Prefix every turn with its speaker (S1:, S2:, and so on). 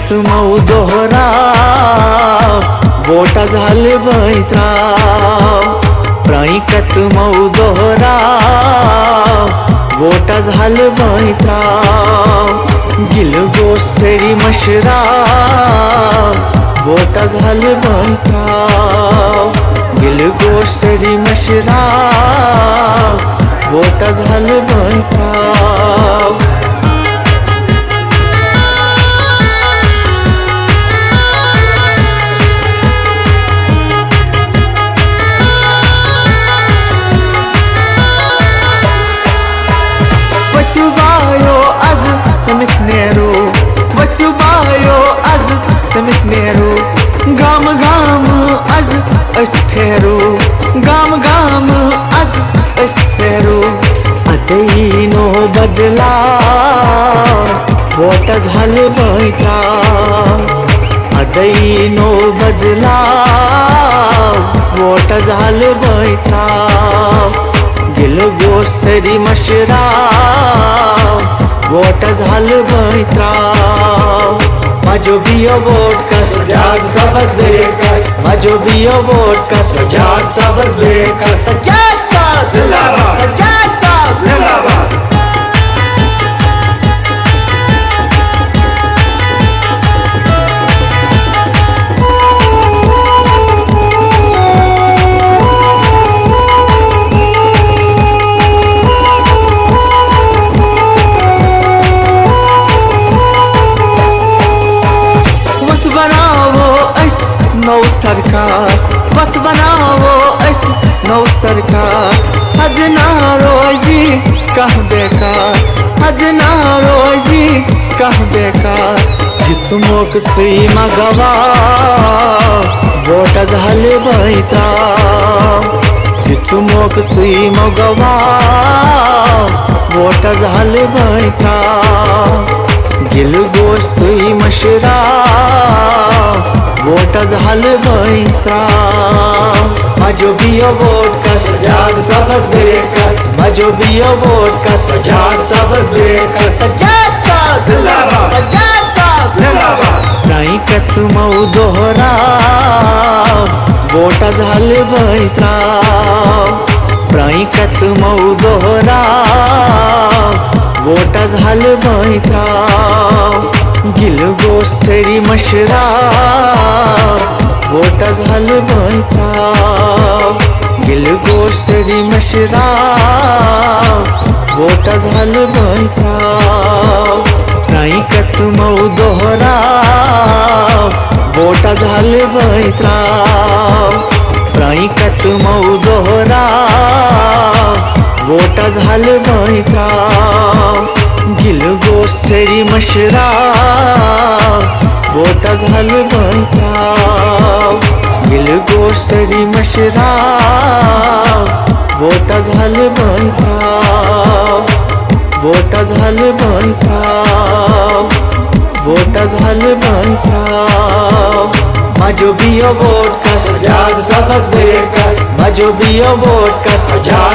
S1: कतमो दोहराव वोटा झाले बैत्राव प्राई कतमो दोहराव वोटा झाले बैत्राव गिलगो सेरी मशराव वोटा झाले बैत्राव गिलगो सेरी मशराव वोटा झाले बैत्राव वचुबायो आज समित नेरो वचुबायो आज समित नेरो गाम गाम आज अस फेरो गाम गाम आज अस फेरो अतईनो बदला वोट झाले बैत्राव अतईनो बदला वोट झाले बैत्राव गिलगो सरी मशराव वोट झाले बैत्राव माझो बियो वोट का सजाद सबस बेकस माझो बियो वोट का सजाद सबस बेकस सजाद सा जिंदाबाद सजाद सा जिंदाबाद नौ सरकार वत बनावो अस नौ सरकार हद ना रोजी कह बेकार हद ना रोजी कह बेकार जितमोक सुई मगवा वोट झाले बैत्राव जितमोक सुई मगवा वोट झाले बैत्राव गिलगो सुई मशराव वोट झाले बैत्राव माझो बियो वोट का सजाद सबस बेकस माझो बियो वोट का सजाद सबस बेकस सजाद सा जिंदाबाद सजाद सा जिंदाबाद प्राई कतमो दोहराव वोट झाले बैत्राव प्राई कतमो दोहराव वोट झाले बैत्राव गिलगो सेरी मशराव वोट झाले बैत्राव गिलगो सेरी मशराव वोट झाले बैत्राव प्राई कतमो दोहराव वोट झाले बैत्राव प्राई कतमो दोहराव वोट झाले बैत्राव गिलगो सेरी मशराव वोट झाले बैत्राव गिलगो सेरी मशराव वोट झाले बैत्राव वोट झाले बैत्राव वोट झाले बैत्राव माझो बियो वोट का सजाद सबस बेकस माझो बियो वोट का सजाद